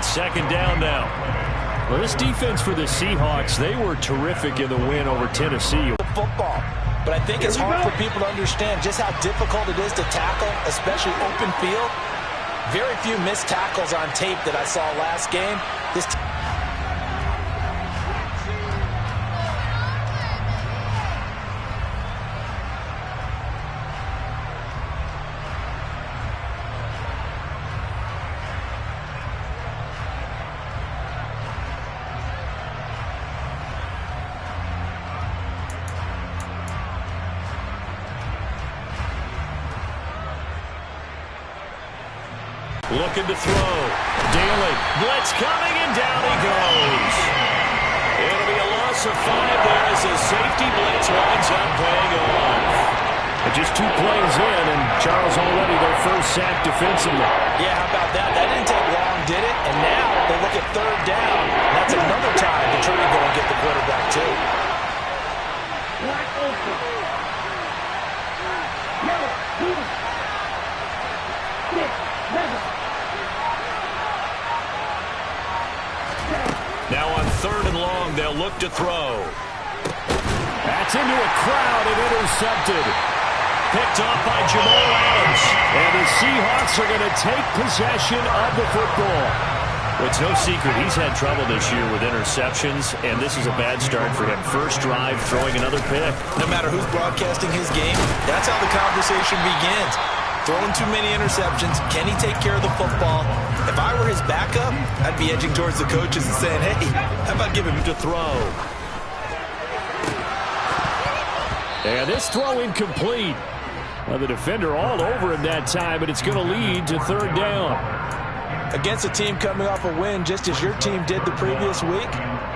It's second down now. Well, this defense for the Seahawks, they were terrific in the win over Tennessee. Football. But I think it's hard for people to understand just how difficult it is to tackle, especially open field. Very few missed tackles on tape that I saw last game. Looking to throw. Daly. Blitz coming, and down he goes. It'll be a loss of 5 there as the safety blitz winds up paying off. And just 2 plays in, and Charles already their first sack defensively. Yeah, how about that? That didn't take long, did it? And now they look at third down. That's another time to try to go and get the quarterback, too. Now on third and long, they'll look to throw. That's into a crowd and intercepted. Picked off by Jamal Adams. And the Seahawks are going to take possession of the football. It's no secret he's had trouble this year with interceptions, and this is a bad start for him. First drive, throwing another pick. No matter who's broadcasting his game, that's how the conversation begins. Throwing too many interceptions. Can he take care of the football? If I were his backup, I'd be edging towards the coaches and saying, hey, how about giving him to throw? And this throw incomplete. Well, the defender all over him that time, but it's going to lead to third down. Against a team coming off a win, just as your team did the previous week,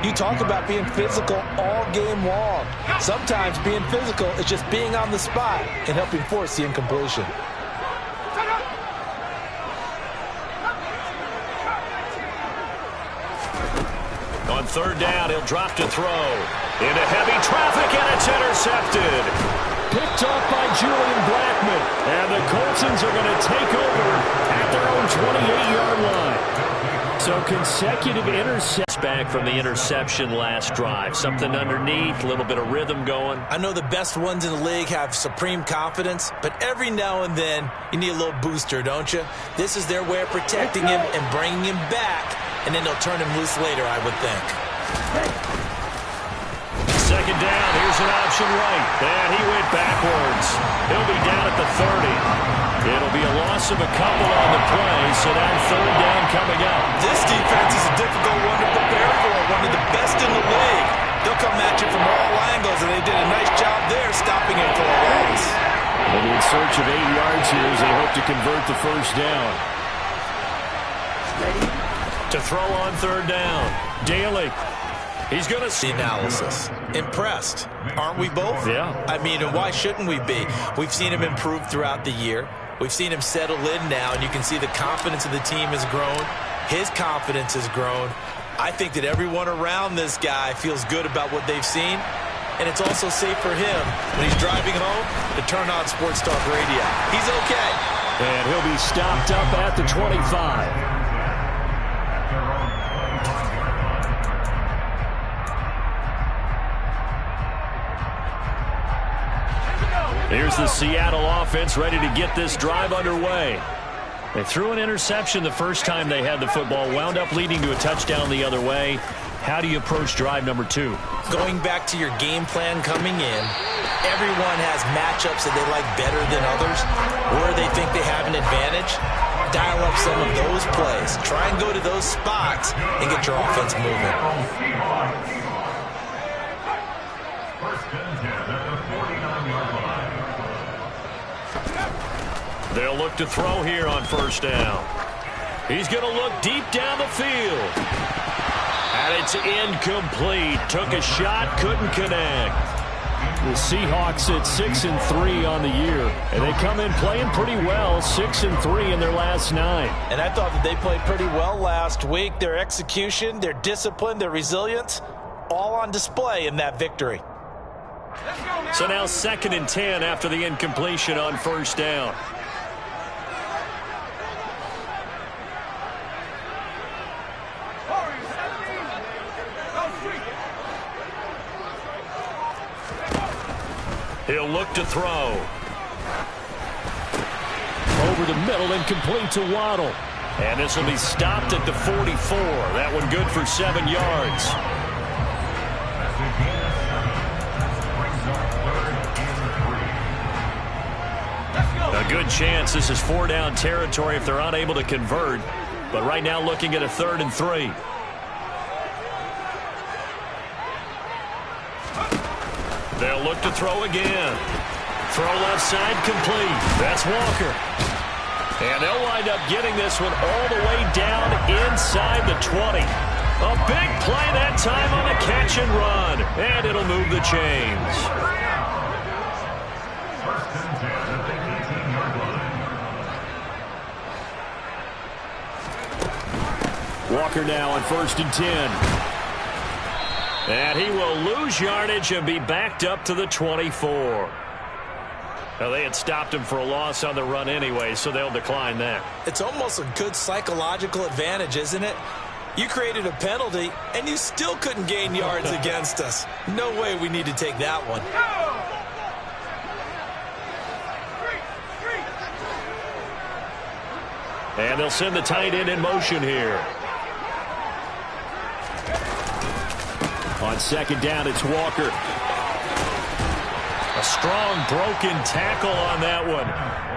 you talk about being physical all game long. Sometimes being physical is just being on the spot and helping force the incompletion. On third down, he'll drop to throw. Into heavy traffic, and it's intercepted. Picked off by Julian Blackman. And the Colts are going to take over at their own 28-yard line. So consecutive interceptions back from the interception last drive. Something underneath, a little bit of rhythm going. I know the best ones in the league have supreme confidence, but every now and then you need a little booster, don't you? This is their way of protecting him and bringing him back. And then they'll turn him loose later, I would think. Second down, here's an option right. And he went backwards. He'll be down at the 30. It'll be a loss of a couple on the play, so that third down coming up. This defense is a difficult one to prepare for, one of the best in the league. They'll come at you from all angles, and they did a nice job there stopping him for a loss. They'll be in search of 8 yards here as they hope to convert the first down. To throw on third down. Daly. He's going to see analysis. Impressed, aren't we both? Yeah. I mean, and why shouldn't we be? We've seen him improve throughout the year. We've seen him settle in now, and you can see the confidence of the team has grown. His confidence has grown. I think that everyone around this guy feels good about what they've seen, and it's also safe for him when he's driving home to turn on Sports Talk Radio. He's okay. And he'll be stopped up at the 25. Here's the Seattle offense ready to get this drive underway. They threw an interception the first time they had the football, wound up leading to a touchdown the other way. How do you approach drive number 2? Going back to your game plan coming in, everyone has matchups that they like better than others, where they think they have an advantage. Dial up some of those plays. Try and go to those spots and get your offense moving. They'll look to throw here on first down. He's going to look deep down the field. And it's incomplete. Took a shot, couldn't connect. The Seahawks at 6-3 on the year. And they come in playing pretty well, 6-3 in their last 9. And I thought that they played pretty well last week. Their execution, their discipline, their resilience, all on display in that victory. So now 2nd and 10 after the incompletion on first down. He'll look to throw. Over the middle and complete to Waddle. And this will be stopped at the 44. That one good for 7 yards. A good chance this is 4-down territory if they're unable to convert. But right now looking at a 3rd and 3. They'll look to throw again. Throw left side complete. That's Walker. And they'll wind up getting this one all the way down inside the 20. A big play that time on the catch and run. And it'll move the chains. Walker now on 1st and 10. And he will lose yardage and be backed up to the 24. Well, they had stopped him for a loss on the run anyway, so they'll decline that. It's almost a good psychological advantage, isn't it? You created a penalty, and you still couldn't gain yards against us. No way we need to take that one. And they'll send the tight end in motion here. On 2nd down, it's Walker. A strong broken tackle on that one.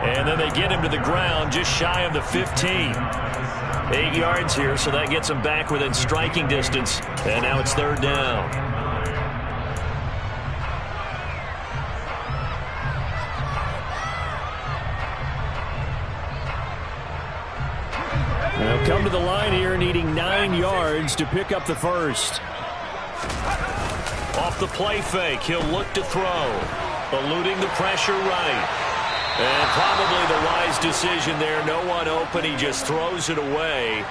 And then they get him to the ground just shy of the 15. 8 yards here, so that gets him back within striking distance. And now it's 3rd down. They'll come to the line here needing 9 yards to pick up the first. Off the play fake, he'll look to throw. Eluding the pressure right. And probably the wise decision there. No one open. He just throws it away.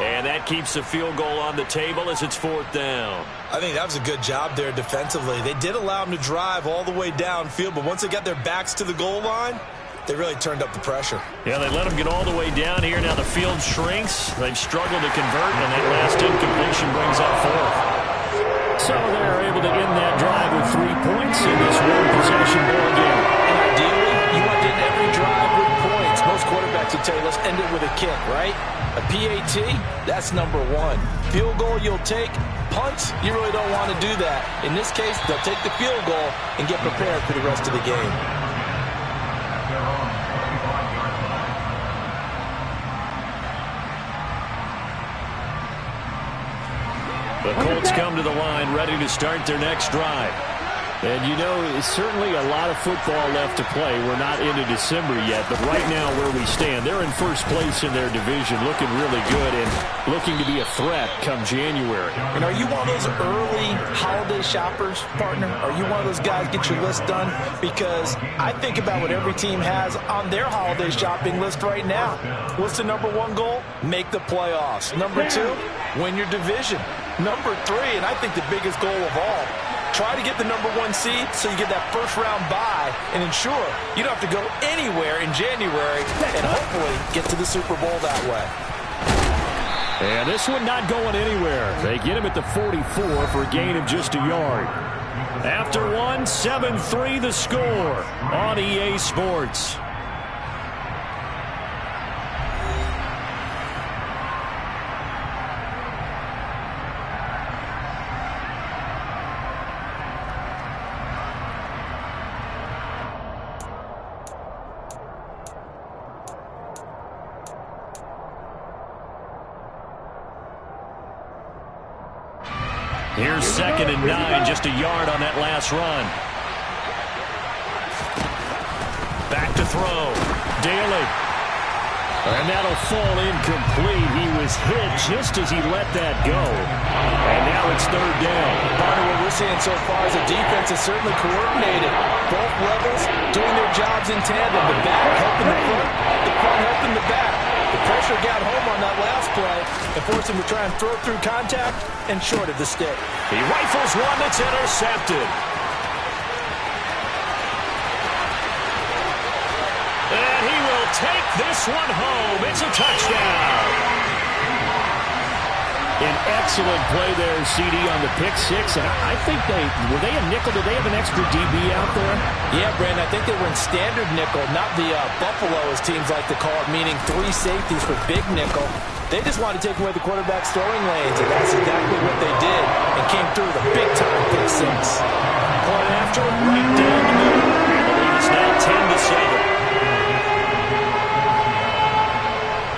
And that keeps the field goal on the table as it's 4th down. I think that was a good job there defensively. They did allow him to drive all the way downfield, but once they got their backs to the goal line, they really turned up the pressure. Yeah, they let him get all the way down here. Now the field shrinks. They've struggled to convert, and that last incompletion brings up 4th. So they're able to end that drive with 3 points in this one-possession ball game. And ideally, you want to end every drive with points. Most quarterbacks would tell you, let's end it with a kick, right? A PAT, that's number 1. Field goal you'll take. Punts, you really don't want to do that. In this case, they'll take the field goal and get prepared for the rest of the game. The Colts come to the line ready to start their next drive. And, you know, it's certainly a lot of football left to play. We're not into December yet, but right now where we stand, they're in first place in their division, looking really good and looking to be a threat come January. And are you one of those early holiday shoppers, partner? Are you one of those guys get your list done? Because I think about what every team has on their holiday shopping list right now. What's the number 1 goal? Make the playoffs. Number 2, win your division. Number 3, and I think the biggest goal of all, try to get the number 1 seed so you get that first-round bye and ensure you don't have to go anywhere in January and hopefully get to the Super Bowl that way. And this one not going anywhere. They get him at the 44 for a gain of just a yard. After one, 7-3 the score on EA Sports. Here's 2nd and 9, just a yard on that last run. Back to throw. Daly. And that'll fall incomplete. He was hit just as he let that go. And now it's 3rd down. Partner, what we're seeing so far is the defense is certainly coordinated. Both levels doing their jobs in tandem. The back helping the front helping the back. The pressure got home on that last play and forced him to try and throw through contact and short of the stick. He rifles one that's intercepted. And he will take this one home. It's a touchdown. An excellent play there, CD, on the pick six. And I think were they a nickel? Did they have an extra DB out there? Yeah, Brandon, I think they were in standard nickel, not the Buffalo, as teams like to call it, meaning 3 safeties for big nickel. They just wanted to take away the quarterback's throwing lanes, and that's exactly what they did, and came through with a big-time pick six. Point after, right down the middle. And the lead is now 10-7.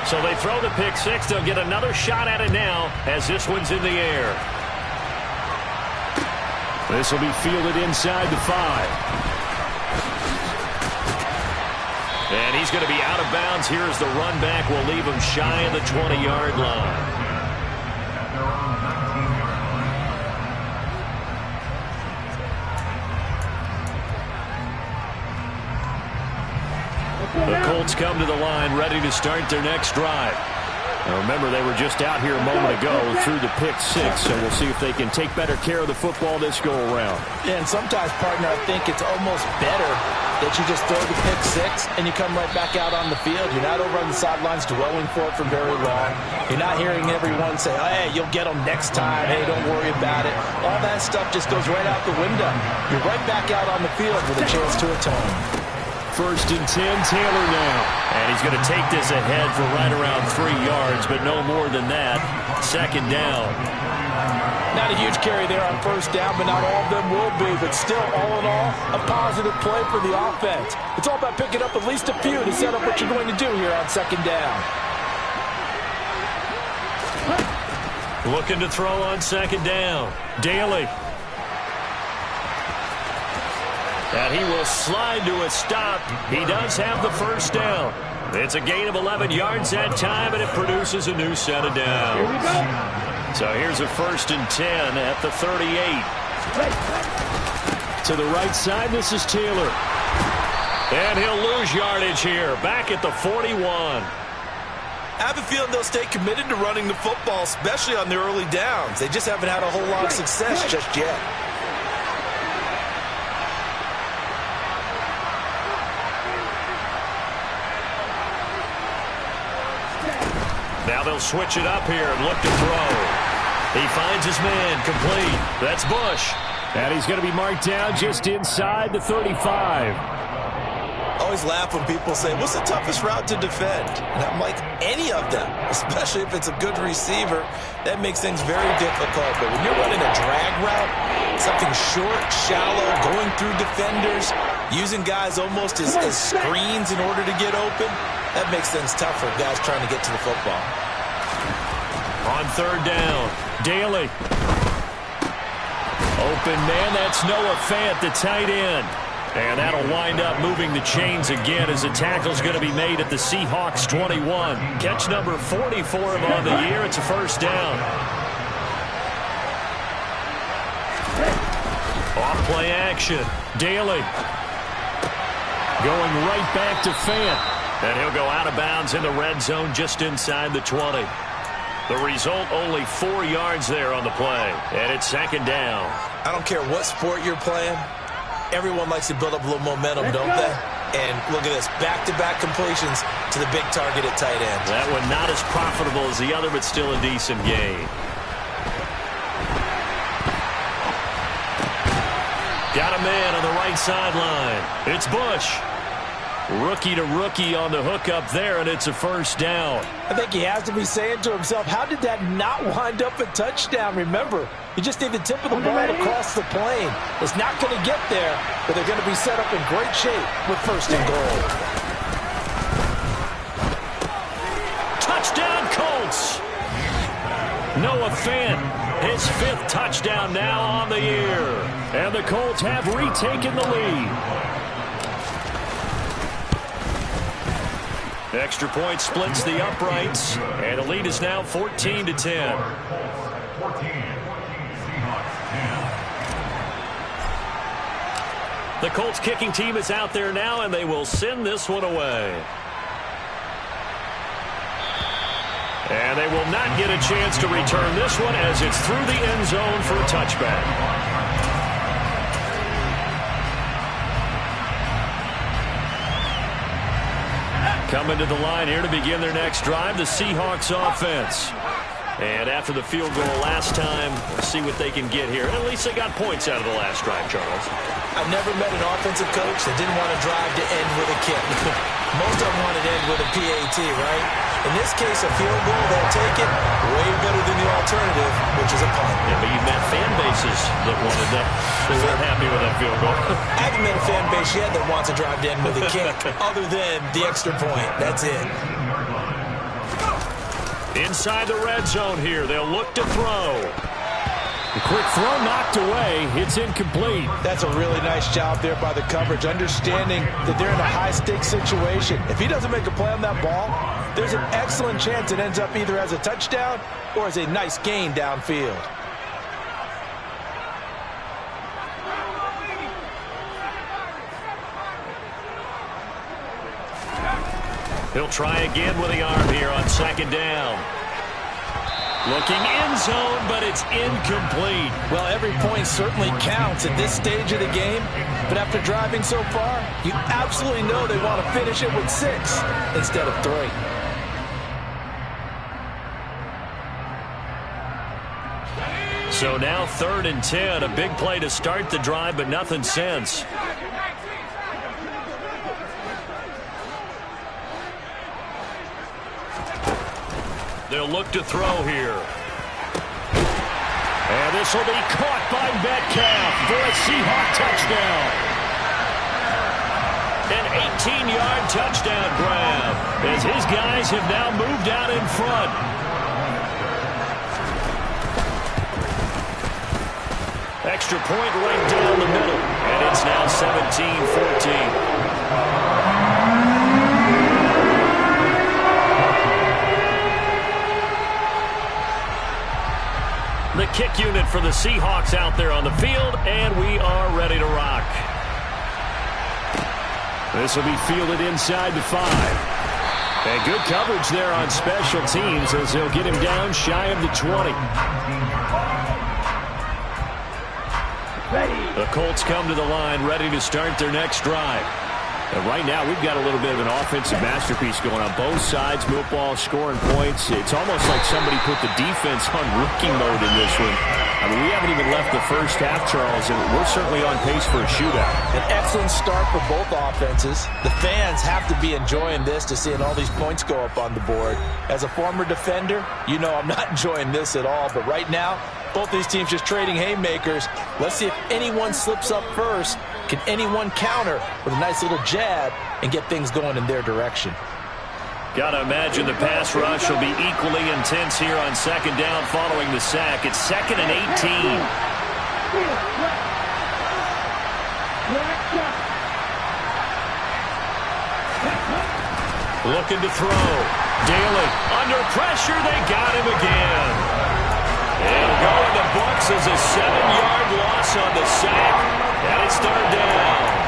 So they throw the pick six. They'll get another shot at it now as this one's in the air. This will be fielded inside the 5. And he's going to be out of bounds. Here's the run back. Will leave him shy of the 20-yard line. The Colts come to the line, ready to start their next drive. Now remember, they were just out here a moment ago through the pick six, so we'll see if they can take better care of the football this go-around. Yeah, and sometimes, partner, I think it's almost better that you just throw the pick six and you come right back out on the field. You're not over on the sidelines dwelling for it for very long. You're not hearing everyone say, hey, you'll get them next time. Hey, don't worry about it. All that stuff just goes right out the window. You're right back out on the field with a chance to atone. 1st and 10, Taylor now. And he's going to take this ahead for right around 3 yards, but no more than that. 2nd down. Not a huge carry there on 1st down, but not all of them will be. But still, all in all, a positive play for the offense. It's all about picking up at least a few to set up what you're going to do here on 2nd down. Looking to throw on 2nd down. Daly. And he will slide to a stop. He does have the 1st down. It's a gain of 11 yards that time, and it produces a new set of downs. Here we go. So here's a 1st and 10 at the 38. To the right side, this is Taylor. And he'll lose yardage here, back at the 41. I have a feeling they'll stay committed to running the football, especially on their early downs. They just haven't had a whole lot of success just yet. Now they'll switch it up here and look to throw. He finds his man, complete. That's Bush. And he's going to be marked down just inside the 35. Always laugh when people say, what's the toughest route to defend? And I'm like, any of them, especially if it's a good receiver. That makes things very difficult. But when you're running a drag route, something short, shallow, going through defenders, using guys almost as screens in order to get open, that makes things tough for guys trying to get to the football. On 3rd down, Daly. Open man, that's Noah Fant, the tight end. And that'll wind up moving the chains again as the tackle's going to be made at the Seahawks 21. Catch number 40 for him on the year. It's a 1st down. Off play action. Daly. Going right back to Fant. And he'll go out of bounds in the red zone just inside the 20. The result, only 4 yards there on the play. And it's 2nd down. I don't care what sport you're playing. Everyone likes to build up a little momentum, don't they? And look at this, back-to-back completions to the big target at tight end. That one not as profitable as the other, but still a decent gain. Got a man on the right sideline. It's Bush. Rookie to rookie on the hook up there, and it's a 1st down. I think he has to be saying to himself, how did that not wind up a touchdown? Remember, you just need the tip of the ball across the plane. It's not going to get there, but they're going to be set up in great shape with 1st and goal. Touchdown, Colts! Noah Fant, his 5th touchdown now on the year. And the Colts have retaken the lead. Extra point splits the uprights, and the lead is now 14-10. The Colts kicking team is out there now, and they will send this one away. And they will not get a chance to return this one as it's through the end zone for a touchback. Coming to the line here to begin their next drive, the Seahawks offense. And after the field goal last time, let's see what they can get here. At least they got points out of the last drive, Charles. I've never met an offensive coach that didn't want to drive to end with a kick. Most of them want to end with a PAT, right? In this case, a field goal, they'll take it way better than the alternative, which is a punt. Yeah, but you've met fan bases that wanted that. They weren't happy with that field goal. I haven't met a fan base yet that wants to drive to end with a kick, other than the extra point. That's it. Inside the red zone here, they'll look to throw. The quick throw knocked away. It's incomplete. That's a really nice job there by the coverage, understanding that they're in a high-stakes situation. If he doesn't make a play on that ball, there's an excellent chance it ends up either as a touchdown or as a nice gain downfield. He'll try again with the arm here on second down. Looking end zone, but it's incomplete. Well, every point certainly counts at this stage of the game, but after driving so far, you absolutely know they want to finish it with 6 instead of 3. So now 3rd and 10, a big play to start the drive, but nothing since. They'll look to throw here. And this will be caught by Metcalf for a Seahawk touchdown. An 18-yard touchdown grab as his guys have now moved out in front. Extra point right down the middle. And it's now 17-14. The kick unit for the Seahawks out there on the field, and we are ready to rock. This will be fielded inside the 5. And good coverage there on special teams as they'll get him down shy of the 20. The Colts come to the line ready to start their next drive. And right now, we've got a little bit of an offensive masterpiece going on both sides. Football scoring points. It's almost like somebody put the defense on rookie mode in this one. I mean, we haven't even left the first half, Charles, and we're certainly on pace for a shootout. An excellent start for both offenses. The fans have to be enjoying this to seeing all these points go up on the board. As a former defender, you know I'm not enjoying this at all. But right now, both these teams just trading haymakers. Let's see if anyone slips up first. Can anyone counter with a nice little jab and get things going in their direction? Gotta imagine the pass rush will be equally intense here on second down following the sack. It's 2nd and 18. Looking to throw. Daly under pressure. They got him again. And go in the books as a 7-yard loss on the sack. And it's 3rd down.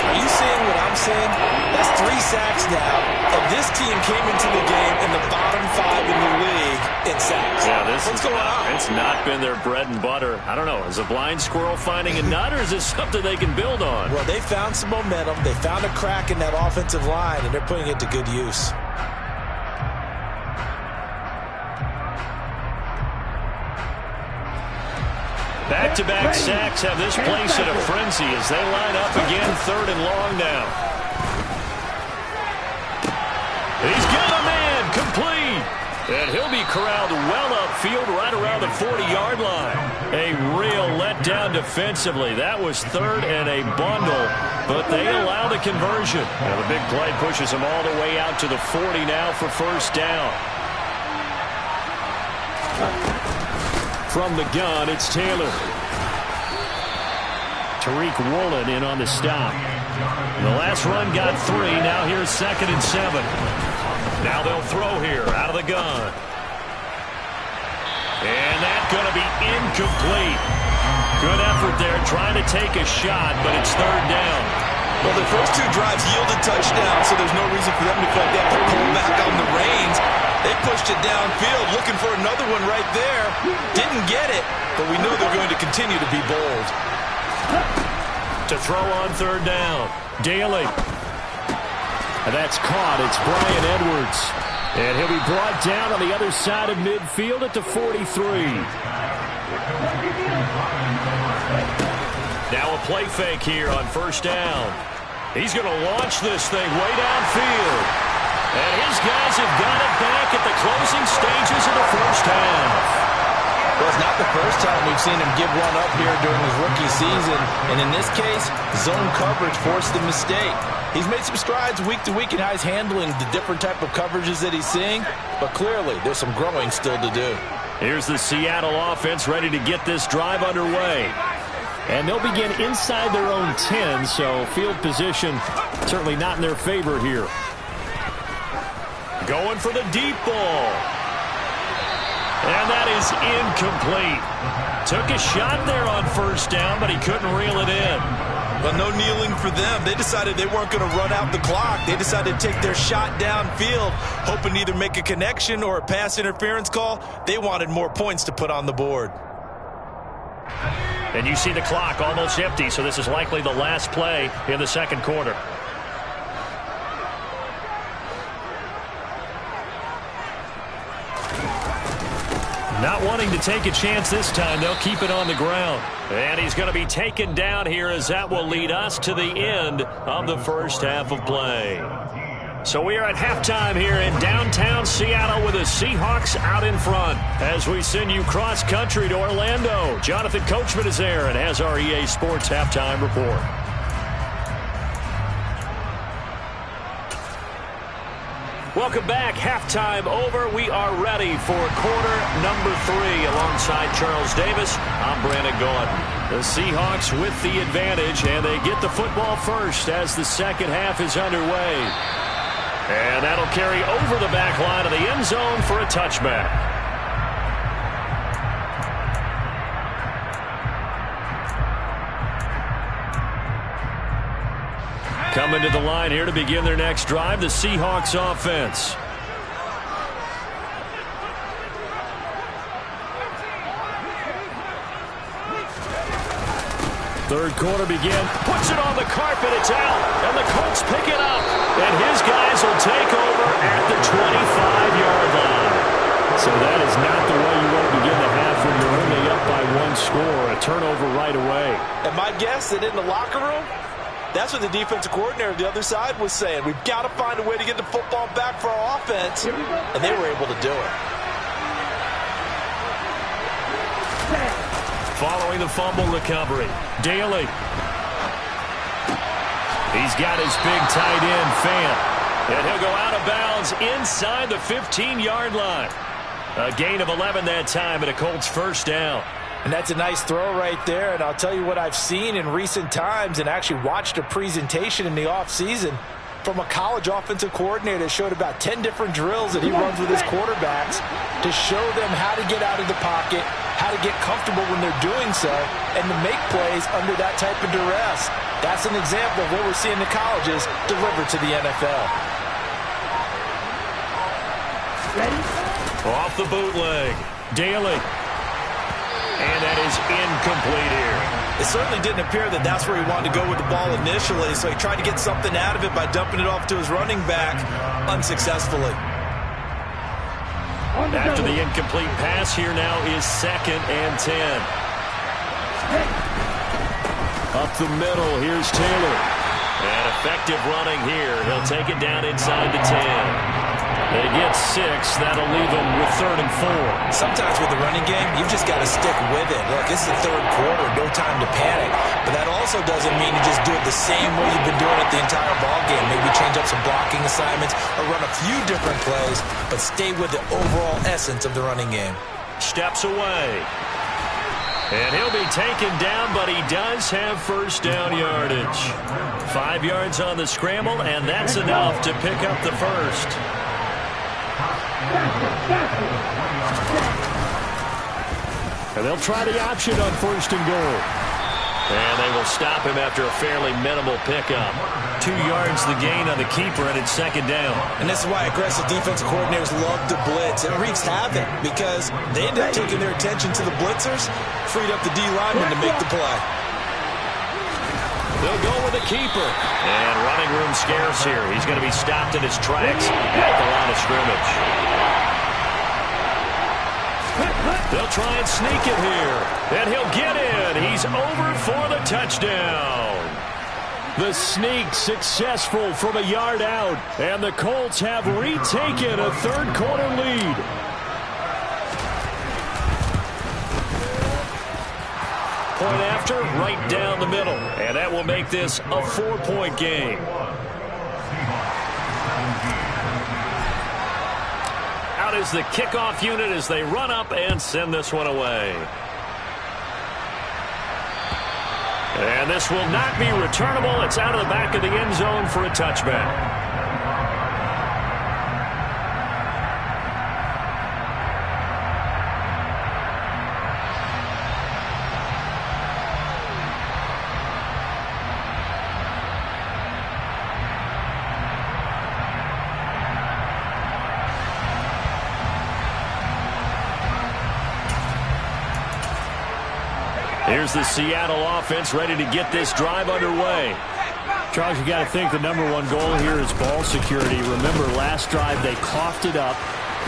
Are you seeing what I'm seeing? That's 3 sacks now. And this team came into the game in the bottom 5 in the league in sacks. Yeah, what's going on? It's not been their bread and butter. I don't know. Is a blind squirrel finding a nut, or is this something they can build on? Well, they found some momentum. They found a crack in that offensive line, and they're putting it to good use. Back-to-back sacks have this place in a frenzy as they line up again 3rd and long now. He's got a man complete. And he'll be corralled well upfield right around the 40-yard line. A real letdown defensively. That was 3rd and a bundle, but they allow the conversion. Now the big play pushes them all the way out to the 40 now for 1st down. From the gun, it's Taylor. Tariq Woolen in on the stop. The last run got 3. Now here's 2nd and 7. Now they'll throw here out of the gun. And that's going to be incomplete. Good effort there trying to take a shot, but it's 3rd down. Well, the first 2 drives yielded touchdowns, so there's no reason for them to feel like they have to pull back on the reins. They pushed it downfield, looking for another one right there. Didn't get it, but we know they're going to continue to be bold. To throw on 3rd down. Daly. And that's caught. It's Bryan Edwards. And he'll be brought down on the other side of midfield at the 43. Now a play fake here on first down. He's going to launch this thing way downfield. And his guys have got it back at the closing stages of the first half. Well, it's not the first time we've seen him give one up here during his rookie season. And in this case, zone coverage forced the mistake. He's made some strides week to week in how he's handling the different type of coverages that he's seeing. But clearly, there's some growing still to do. Here's the Seattle offense ready to get this drive underway. And they'll begin inside their own 10, so field position certainly not in their favor here. Going for the deep ball. And that is incomplete. Took a shot there on first down, but he couldn't reel it in. But no kneeling for them. They decided they weren't going to run out the clock. They decided to take their shot downfield, hoping to either make a connection or a pass interference call. They wanted more points to put on the board. And you see the clock almost empty, so this is likely the last play in the second quarter. Not wanting to take a chance this time, they'll keep it on the ground. And he's going to be taken down here as that will lead us to the end of the first half of play. So we are at halftime here in downtown Seattle with the Seahawks out in front. As we send you cross-country to Orlando, Jonathan Coachman is there and has our EA Sports halftime report. Welcome back. Halftime over. We are ready for quarter number 3 alongside Charles Davis. I'm Brandon Gordon. The Seahawks with the advantage, and they get the football first as the second half is underway. And that'll carry over the back line of the end zone for a touchback. Coming to the line here to begin their next drive, the Seahawks offense. Third quarter begin. Puts it on the carpet. It's out. And the Colts pick it up. And his guys will take over at the 25-yard line. So that is not the way you want to begin the half when you're only up by 1 score. A turnover right away. And my guess that in the locker room, that's what the defensive coordinator of the other side was saying. We've got to find a way to get the football back for our offense. And they were able to do it. Following the fumble recovery, Daly. He's got his big tight end, Fant. And he'll go out of bounds inside the 15-yard line. A gain of 11 that time and a Colts first down. And that's a nice throw right there. And I'll tell you what I've seen in recent times and actually watched a presentation in the offseason from a college offensive coordinator that showed about 10 different drills that he runs with his quarterbacks to show them how to get out of the pocket, how to get comfortable when they're doing so, and to make plays under that type of duress. That's an example of what we're seeing the colleges deliver to the NFL. Ready? Off the bootleg, Daly. And that is incomplete here. It certainly didn't appear that that's where he wanted to go with the ball initially, so he tried to get something out of it by dumping it off to his running back unsuccessfully. After the incomplete pass, here now is 2nd and 10. Up the middle, here's Taylor. And effective running here. He'll take it down inside the 10. They get 6. That'll leave them with 3rd and 4. Sometimes with the running game, you've just got to stick with it. Look, this is the third quarter. No time to panic. But that also doesn't mean you just do it the same way you've been doing it the entire ball game. Maybe change up some blocking assignments or run a few different plays, but stay with the overall essence of the running game. Steps away. And he'll be taken down, but he does have first down yardage. 5 yards on the scramble, and that's enough to pick up the first. And they'll try the option on 1st and goal. And they will stop him after a fairly minimal pickup. 2 yards the gain on the keeper, and it's 2nd down. And this is why aggressive defensive coordinators love to blitz. It wreaks havoc because they end up taking their attention to the blitzers, freed up the D lineman to make the play. They'll go with the keeper. And running room scarce here. He's going to be stopped in his tracks at the line of scrimmage. They'll try and sneak it here. And he'll get in. He's over for the touchdown. The sneak successful from a yard out. And the Colts have retaken a third-quarter lead. Point after, right down the middle. And that will make this a 4-point game. Out is the kickoff unit as they run up and send this one away. And this will not be returnable. It's out of the back of the end zone for a touchback. Here's the Seattle offense ready to get this drive underway. Charles, you got to think the #1 goal here is ball security. Remember, last drive they coughed it up,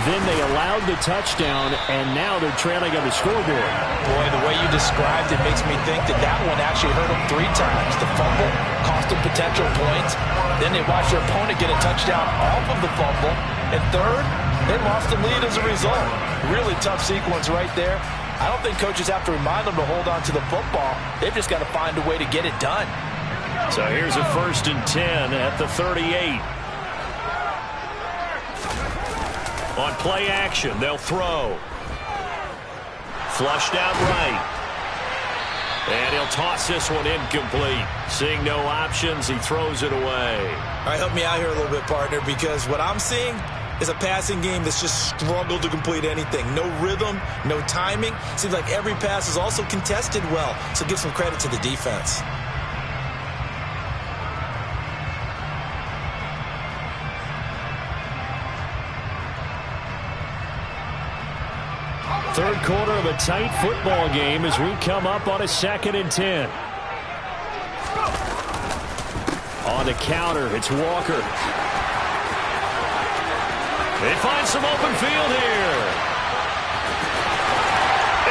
then they allowed the touchdown, and now they're trailing on the scoreboard. Boy, the way you described it makes me think that that one actually hurt them 3 times. The fumble cost them potential points. Then they watched their opponent get a touchdown off of the fumble. And third, they lost the lead as a result. Really tough sequence right there. I don't think coaches have to remind them to hold on to the football. They've just got to find a way to get it done. So here's a 1st and 10 at the 38. On play action, they'll throw. Flushed out right. And he'll toss this one incomplete. Seeing no options, he throws it away. All right, help me out here a little bit, partner, because what I'm seeing is a passing game that's just struggled to complete anything. No rhythm, no timing. Seems like every pass is also contested well, so give some credit to the defense. Third quarter of a tight football game as we come up on a 2nd and 10. On the counter, it's Walker. They find some open field here.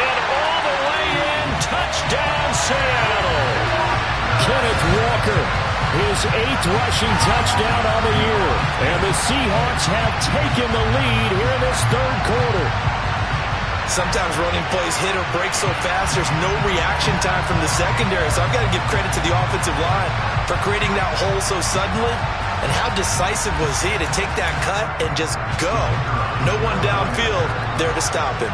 And all the way in, touchdown Seattle. Kenneth Walker, his 8th rushing touchdown on the year. And the Seahawks have taken the lead here in this third quarter. Sometimes running plays hit or break so fast, there's no reaction time from the secondary. So I've got to give credit to the offensive line for creating that hole so suddenly. And how decisive was he to take that cut and just go? No one downfield there to stop him.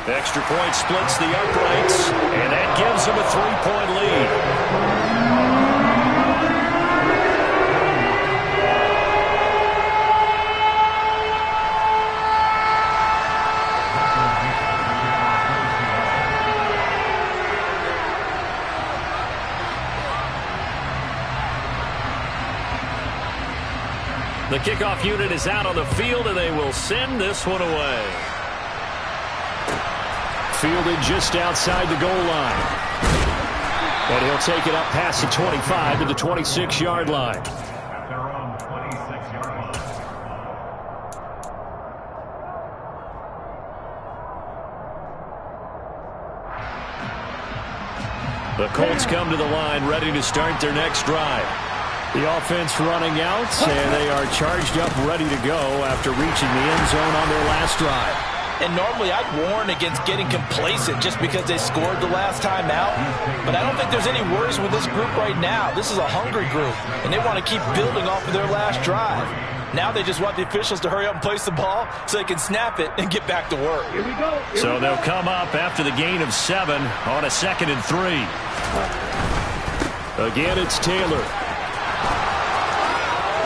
Extra point splits the uprights, and that gives them a 3-point lead. The kickoff unit is out on the field, and they will send this one away. Fielded just outside the goal line. And he'll take it up past the 25 to the 26-yard line. The Colts come to the line ready to start their next drive. The offense running out, and they are charged up, ready to go after reaching the end zone on their last drive. And normally I'd warn against getting complacent just because they scored the last time out. But I don't think there's any worries with this group right now. This is a hungry group, and they want to keep building off of their last drive. Now they just want the officials to hurry up and place the ball so they can snap it and get back to work. So they'll come up after the gain of 7 on a 2nd and 3. Again, it's Taylor.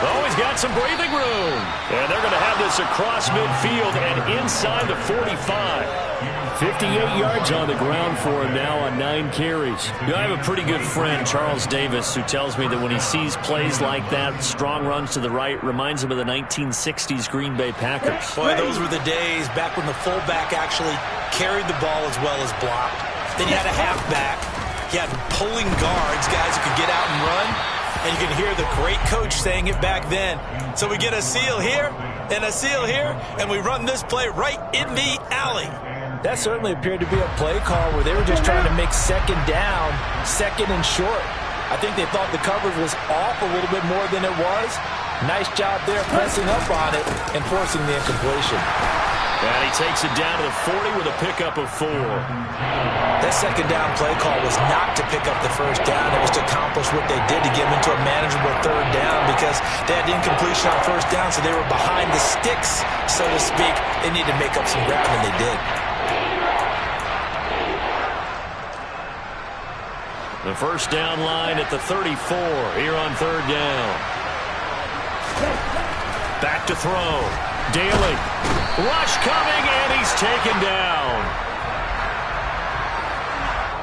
Oh, he's got some breathing room. And they're going to have have this across midfield and inside the 45. 58 yards on the ground for him now on 9 carries. I have a pretty good friend, Charles Davis, who tells me that when he sees plays like that, strong runs to the right, reminds him of the 1960s Green Bay Packers. Boy, those were the days back when the fullback actually carried the ball as well as blocked. Then you had a halfback. You had pulling guards, guys who could get out and run. And you can hear the great coach saying it back then. So we get a seal here and a seal here, and we run this play right in the alley. That certainly appeared to be a play call where they were just trying to make second down, second and short. I think they thought the coverage was off a little bit more than it was. Nice job there pressing up on it and forcing the incompletion. And he takes it down to the 40 with a pickup of 4. That second down play call was not to pick up the first down. It was to accomplish what they did to get them into a manageable third down because they had incompletion on first down, so they were behind the sticks, so to speak. They needed to make up some ground, and they did. The first down line at the 34 here on third down. Back to throw. Daly. Rush coming, and he's taken down.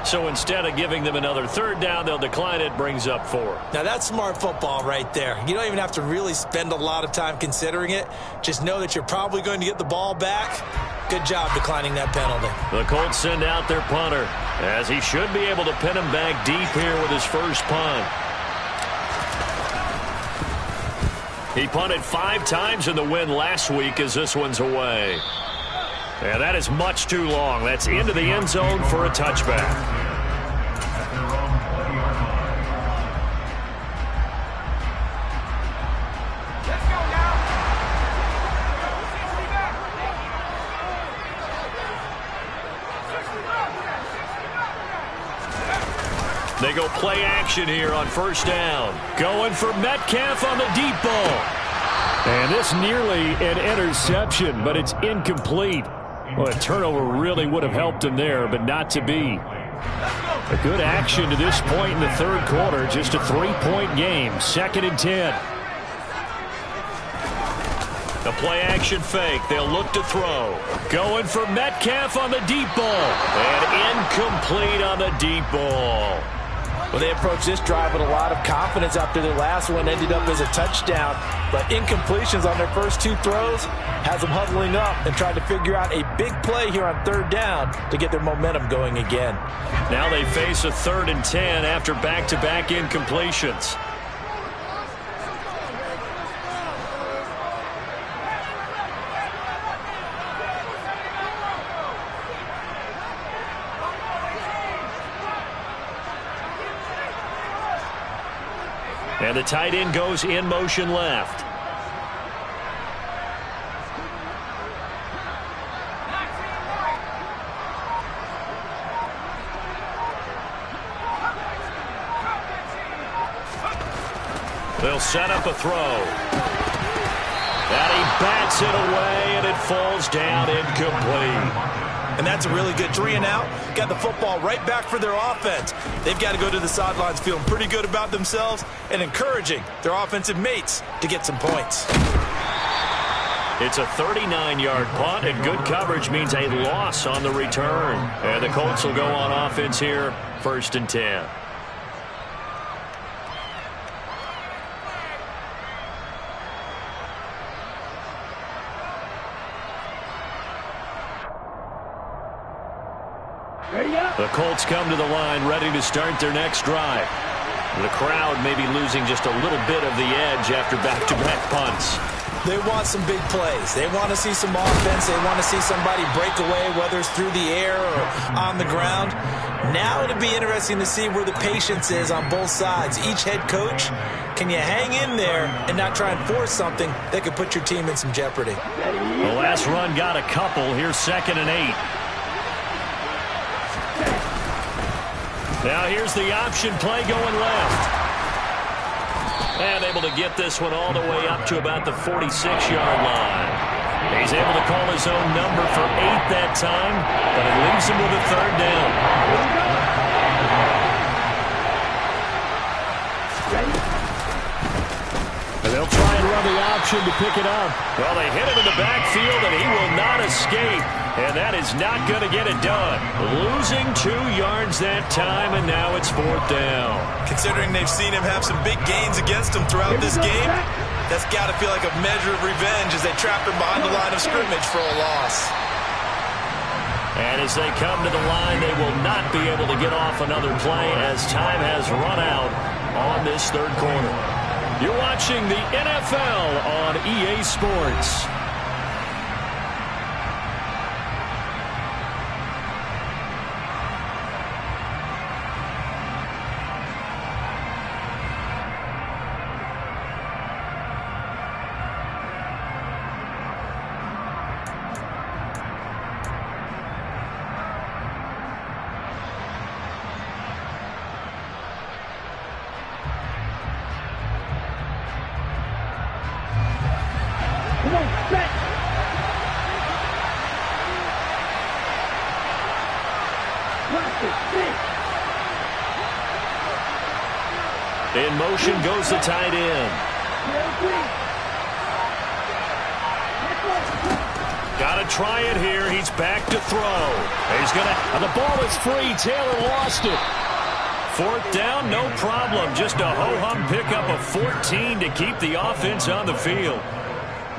So instead of giving them another third down, they'll decline it, brings up 4. Now that's smart football right there. You don't even have to really spend a lot of time considering it. Just know that you're probably going to get the ball back. Good job declining that penalty. The Colts send out their punter, as he should be able to pin him back deep here with his first punt. He punted 5 times in the win last week as this one's away. And that is much too long. That's into the end zone for a touchback. They go play action here on first down. Going for Metcalf on the deep ball. And this nearly an interception, but it's incomplete. Well, a turnover really would have helped him there, but not to be. A good action to this point in the third quarter. Just a 3-point game. 2nd and 10. The play action fake. They'll look to throw. Going for Metcalf on the deep ball. And incomplete on the deep ball. Well, they approached this drive with a lot of confidence after their last one ended up as a touchdown. But incompletions on their first 2 throws has them huddling up and trying to figure out a big play here on third down to get their momentum going again. Now they face a 3rd and 10 after back-to-back incompletions. And the tight end goes in motion left. They'll set up a throw. And he bats it away, and it falls down incomplete. And that's a really good 3 and out. Got the football right back for their offense. They've got to go to the sidelines feeling pretty good about themselves and encouraging their offensive mates to get some points. It's a 39-yard punt, and good coverage means a loss on the return. And the Colts will go on offense here, 1st and 10. The Colts come to the line ready to start their next drive. The crowd may be losing just a little bit of the edge after back-to-back punts. They want some big plays. They want to see some offense. They want to see somebody break away, whether it's through the air or on the ground. Now it'll be interesting to see where the patience is on both sides. Each head coach, can you hang in there and not try and force something that could put your team in some jeopardy? The last run got a couple. Here's 2nd and 8. Now here's the option play going left. And able to get this one all the way up to about the 46-yard line. He's able to call his own number for 8 that time, but it leaves him with a 3rd down. And they'll try and run the option to pick it up. Well, they hit him in the backfield, and he will not escape. And that is not going to get it done. Losing 2 yards that time, and now it's 4th down. Considering they've seen him have some big gains against him throughout this game, that's got to feel like a measure of revenge as they trap him behind the line of scrimmage for a loss. And as they come to the line, they will not be able to get off another play as time has run out on this 3rd quarter. You're watching the NFL on EA Sports. In motion goes the tight end. Got to try it here. He's back to throw. He's going to... The ball is free. Taylor lost it. 4th down, no problem. Just a ho-hum pickup of 14 to keep the offense on the field.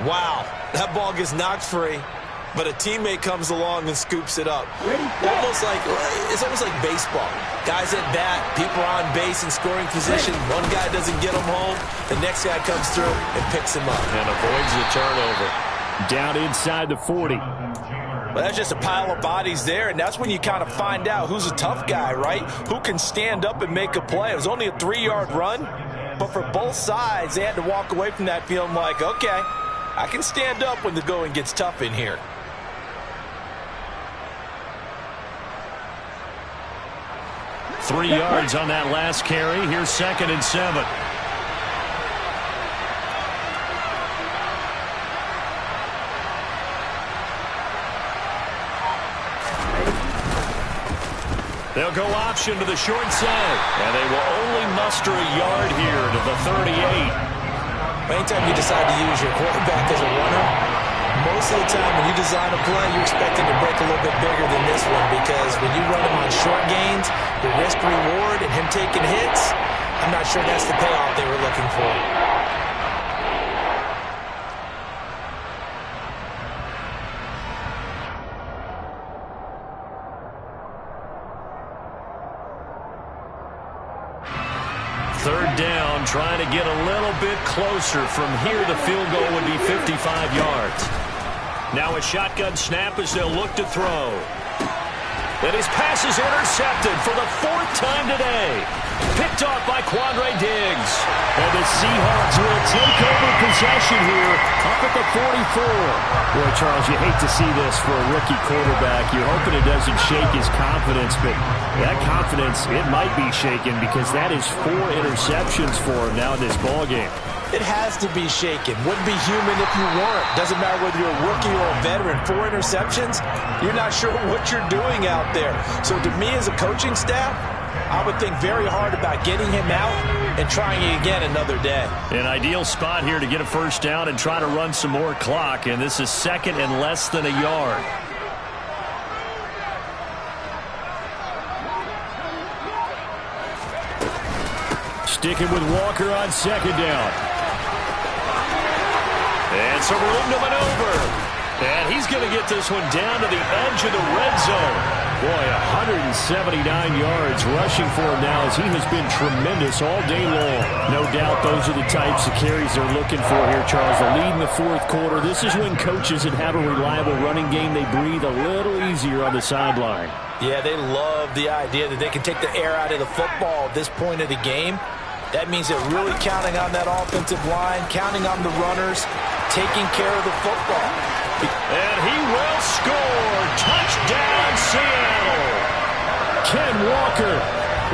Wow, that ball gets knocked free, but a teammate comes along and scoops it up. It's almost like baseball. Guys at bat, people are on base in scoring position. One guy doesn't get him home. The next guy comes through and picks him up. And avoids the turnover. Down inside the 40. Well, that's just a pile of bodies there, and that's when you kind of find out who's a tough guy, right? Who can stand up and make a play. It was only a 3-yard run, but for both sides, they had to walk away from that feeling like, okay, I can stand up when the going gets tough in here. Three yards on that last carry. Here's 2nd and 7. They'll go option to the short side, and they will only muster a yard here to the 38. Anytime you decide to use your quarterback as a runner, most of the time when you design a play, you expect it to break a little bit bigger than this one, because when you run him on short gains, the risk-reward and him taking hits, I'm not sure that's the payoff they were looking for. Third down, trying to get a little bit closer. From here, the field goal would be 55 yards. Now a shotgun snap as they'll look to throw. And his pass is intercepted for the 4th time today. Picked off by Quandre Diggs. And the Seahawks will take over possession here up at the 44. Boy, Charles, you hate to see this for a rookie quarterback. You're hoping it doesn't shake his confidence, but that confidence, it might be shaken because that is 4 interceptions for him now in this ballgame. It has to be shaken. Wouldn't be human if you weren't. Doesn't matter whether you're a rookie or a veteran. 4 interceptions, you're not sure what you're doing out there. So to me as a coaching staff, I would think very hard about getting him out and trying it again another day. An ideal spot here to get a first down and try to run some more clock, and this is 2nd and less than a yard. Sticking with Walker on 2nd down. And some room to maneuver. And he's going to get this one down to the edge of the red zone. Boy, 179 yards rushing for him now as he has been tremendous all day long. No doubt those are the types of carries they're looking for here, Charles. The lead in the 4th quarter. This is when coaches that have a reliable running game, they breathe a little easier on the sideline. Yeah, they love the idea that they can take the air out of the football at this point of the game. That means they're really counting on that offensive line, counting on the runners, taking care of the football. And he will score. Touchdown, Seattle. Ken Walker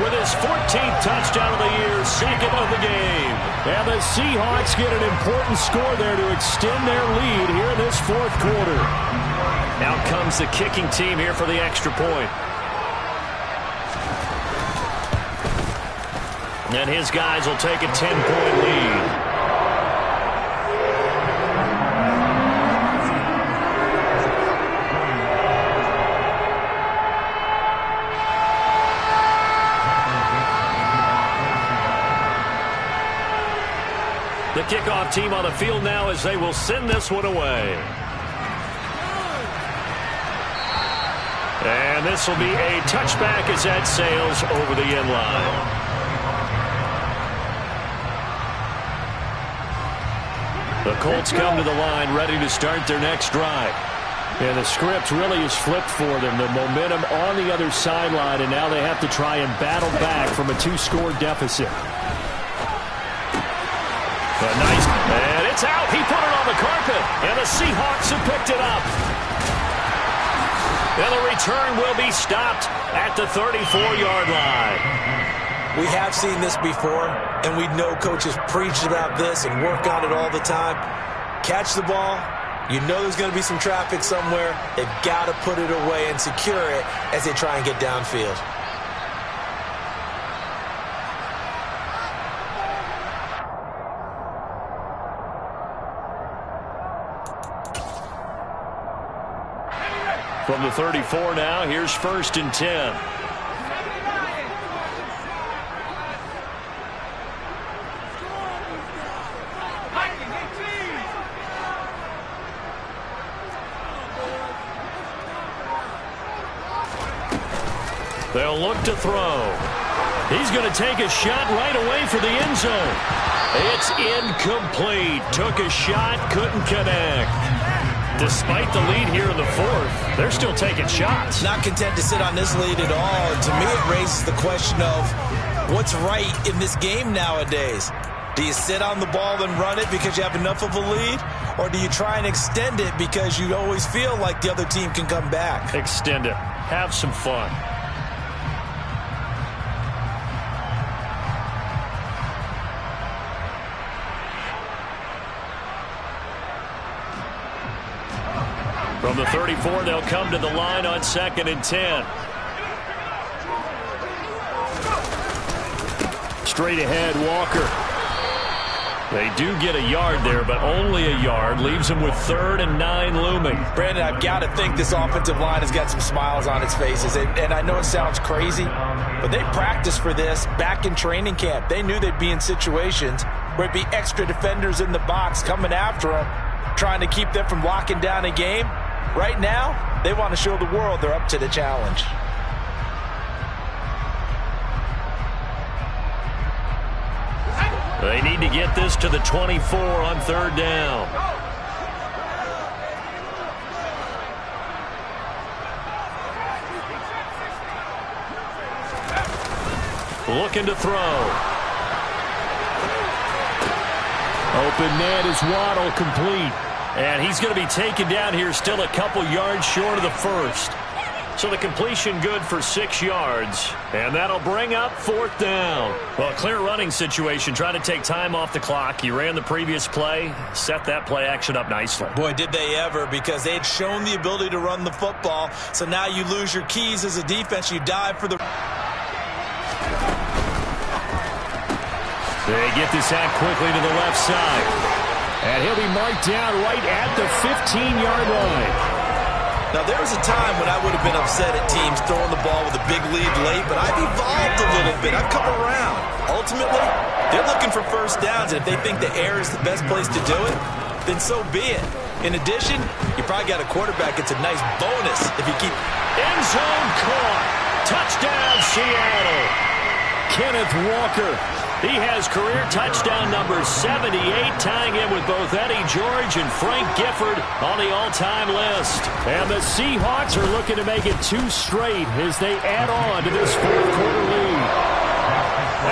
with his 14th touchdown of the year, 2nd of the game. And the Seahawks get an important score there to extend their lead here in this 4th quarter. Out comes the kicking team here for the extra point. And his guys will take a 10-point lead. kickoff team on the field now as they will send this one away. And this will be a touchback as that sails over the end line. The Colts come to the line ready to start their next drive. And the script really is flipped for them. The momentum on the other sideline, and now they have to try and battle back from a 2-score deficit. Nice, and it's out. He put it on the carpet, and the Seahawks have picked it up. And the return will be stopped at the 34-yard line. We have seen this before, and we know coaches preach about this and work on it all the time. Catch the ball. You know there's going to be some traffic somewhere. They've got to put it away and secure it as they try and get downfield. From the 34 now, here's 1st and 10. They'll look to throw. He's going to take a shot right away for the end zone. It's incomplete. Took a shot, couldn't connect. Despite the lead here in the 4th, they're still taking shots. Not content to sit on this lead at all. And to me, it raises the question of what's right in this game nowadays. Do you sit on the ball and run it because you have enough of a lead? Or do you try and extend it because you always feel like the other team can come back? Extend it. Have some fun. From the 34, they'll come to the line on 2nd and 10. Straight ahead, Walker. They do get a yard there, but only a yard. Leaves them with 3rd and 9 looming. Brandon, I've got to think this offensive line has got some smiles on its faces. And I know it sounds crazy, but they practiced for this back in training camp. They knew they'd be in situations where it'd be extra defenders in the box coming after them, trying to keep them from locking down a game. Right now, they want to show the world they're up to the challenge. They need to get this to the 24 on 3rd down. Looking to throw. Open man is Waddle, complete. And he's going to be taken down here still a couple yards short of the 1st. So the completion good for 6 yards. And that'll bring up 4th down. Well, clear running situation. Trying to take time off the clock. He ran the previous play. Set that play action up nicely. Boy, did they ever, because they had shown the ability to run the football. So now you lose your keys as a defense. You dive for the... They get this out quickly to the left side. And he'll be marked down right at the 15-yard line. Now, there was a time when I would have been upset at teams throwing the ball with a big lead late, but I've evolved a little bit. I've come around. Ultimately, they're looking for 1st downs, and if they think the air is the best place to do it, then so be it. In addition, you probably got a quarterback. It's a nice bonus if you keep... End zone caught. Touchdown, Seattle. Kenneth Walker. He has career touchdown number 78, tying him with both Eddie George and Frank Gifford on the all-time list. And the Seahawks are looking to make it 2 straight as they add on to this 4th quarter lead.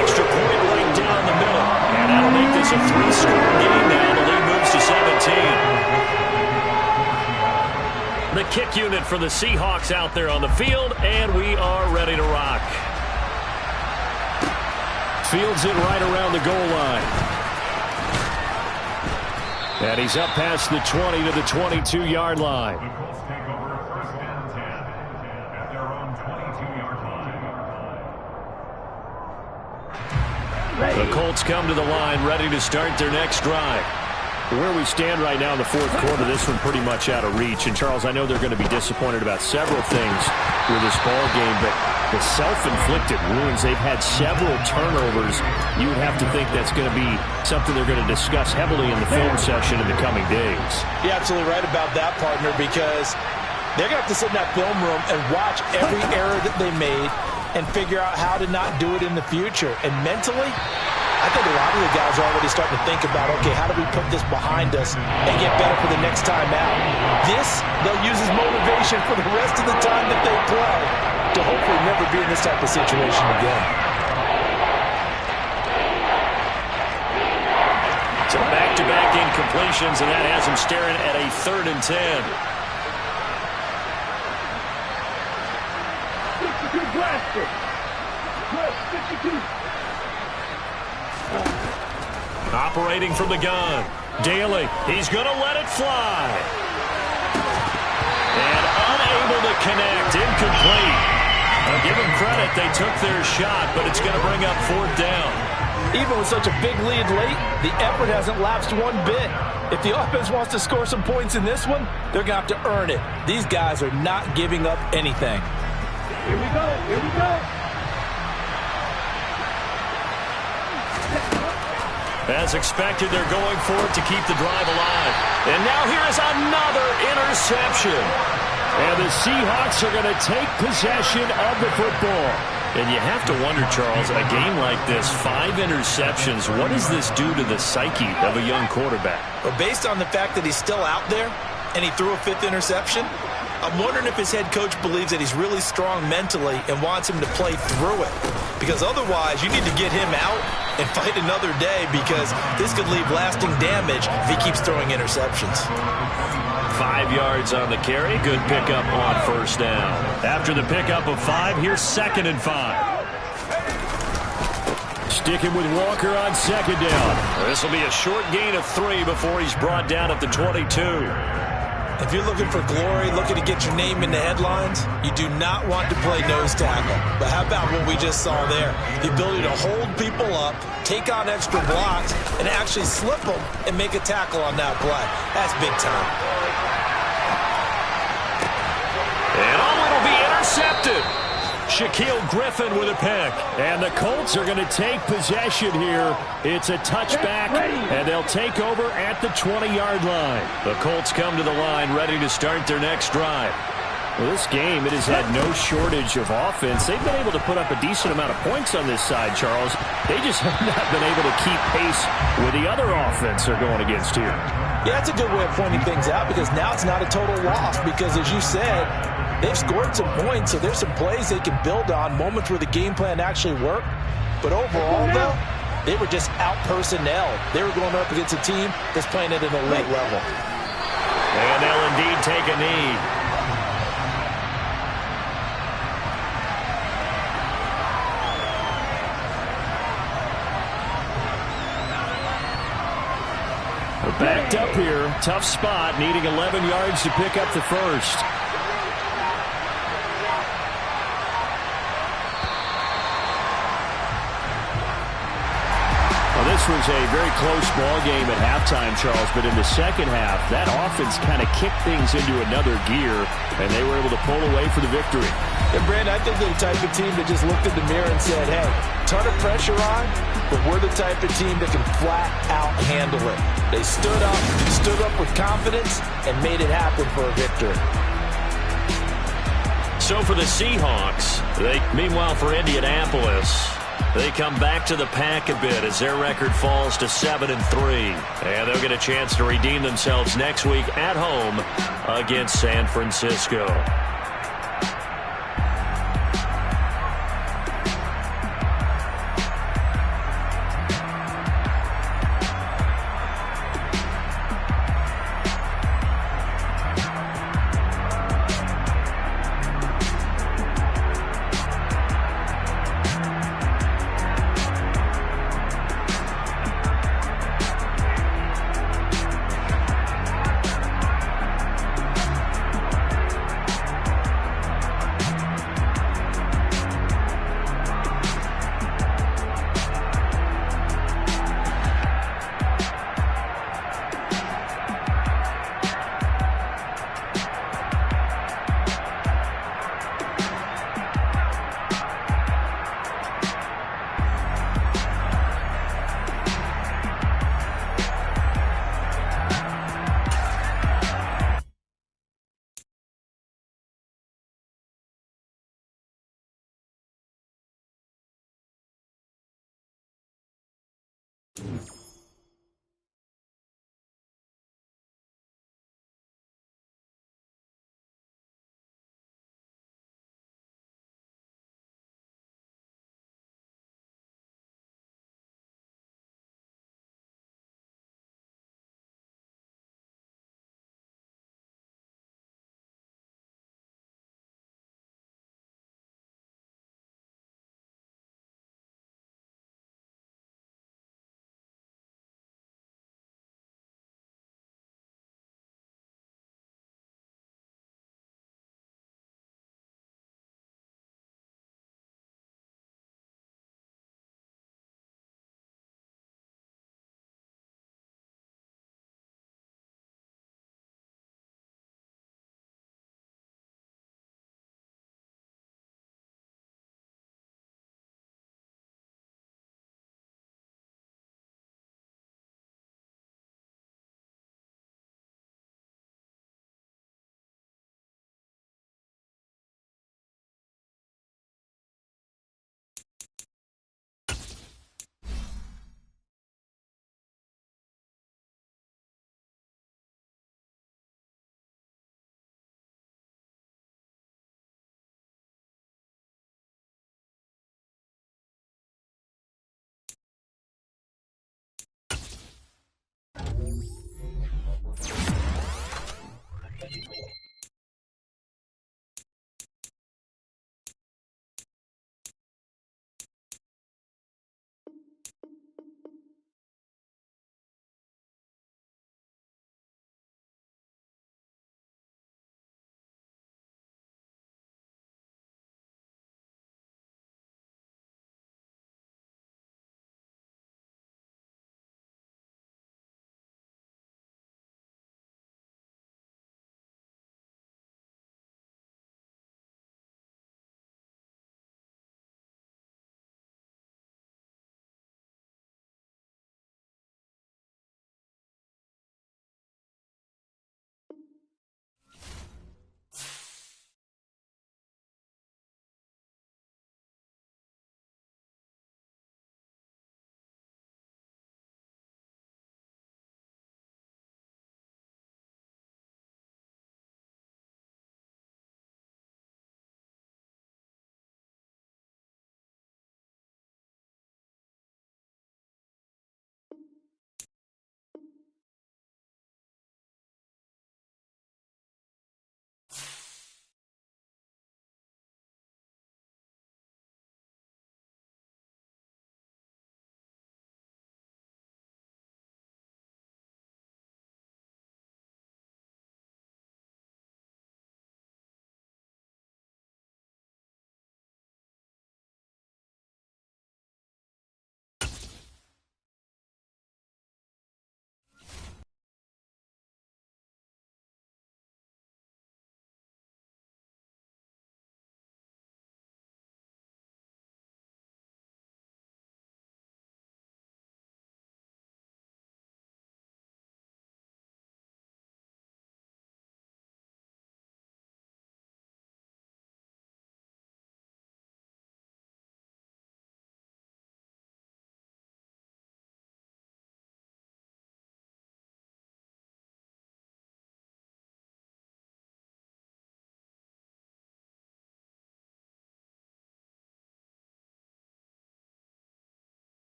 Extra point right down the middle. And that'll make this a 3-score game now. The lead moves to 17. The kick unit for the Seahawks out there on the field, and we are ready to rock. Fields it right around the goal line. And he's up past the 20 to the 22-yard line. The Colts take over 1st and 10 at their own 22-yard line. The Colts come to the line ready to start their next drive. Where we stand right now in the fourth quarter, this one pretty much out of reach. And, Charles, I know they're going to be disappointed about several things with this ball game, but the self-inflicted wounds, they've had several turnovers. You would have to think that's going to be something they're going to discuss heavily in the film session in the coming days. You're absolutely right about that, partner, because they're going to have to sit in that film room and watch every error that they made and figure out how to not do it in the future. And mentally, I think a lot of the guys are already starting to think about, okay, how do we put this behind us and get better for the next time out? This, they'll use as motivation for the rest of the time that they play to hopefully never be in this type of situation again. So back-to-back incompletions, and that has him staring at a 3rd and 10. Operating from the gun. Daly, he's going to let it fly. And unable to connect. Incomplete. I'll give them credit. They took their shot, but it's going to bring up 4th down. Even with such a big lead late, the effort hasn't lapsed one bit. If the offense wants to score some points in this one, they're going to have to earn it. These guys are not giving up anything. Here we go. Here we go. As expected, they're going for it to keep the drive alive. And now here is another interception. And the Seahawks are going to take possession of the football. And you have to wonder, Charles, a game like this, 5 interceptions, what does this do to the psyche of a young quarterback? But based on the fact that he's still out there and he threw a 5th interception, I'm wondering if his head coach believes that he's really strong mentally and wants him to play through it. Because otherwise, you need to get him out and fight another day, because this could leave lasting damage if he keeps throwing interceptions. 5 yards on the carry. Good pickup on 1st down. After the pickup of 5, here's 2nd and 5. Sticking with Walker on 2nd down. This will be a short gain of 3 before he's brought down at the 22. If you're looking for glory, looking to get your name in the headlines, you do not want to play nose tackle. But how about what we just saw there? The ability to hold people up, take on extra blocks, and actually slip them and make a tackle on that play. That's big time. And it'll be intercepted. Shaquille Griffin with a pick. And the Colts are going to take possession here. It's a touchback, and they'll take over at the 20-yard line. The Colts come to the line ready to start their next drive. Well, this game, it has had no shortage of offense. They've been able to put up a decent amount of points on this side, Charles. They just have not been able to keep pace with the other offense they're going against here. Yeah, that's a good way of pointing things out, because now it's not a total loss, because as you said, they've scored some points, so there's some plays they can build on, moments where the game plan actually worked. But overall, though, they were just out-personnel. They were going up against a team that's playing at an elite level. And they'll indeed take a knee. We're backed up here. Tough spot, needing 11 yards to pick up the first. This was a very close ball game at halftime, Charles, but in the second half, that offense kind of kicked things into another gear, and they were able to pull away for the victory. And, Brandon, I think they're the type of team that just looked in the mirror and said, hey, ton of pressure on, but we're the type of team that can flat out handle it. They stood up with confidence, and made it happen for a victory. So for the Seahawks, meanwhile for Indianapolis, they come back to the pack a bit as their record falls to 7-3. And they'll get a chance to redeem themselves next week at home against San Francisco.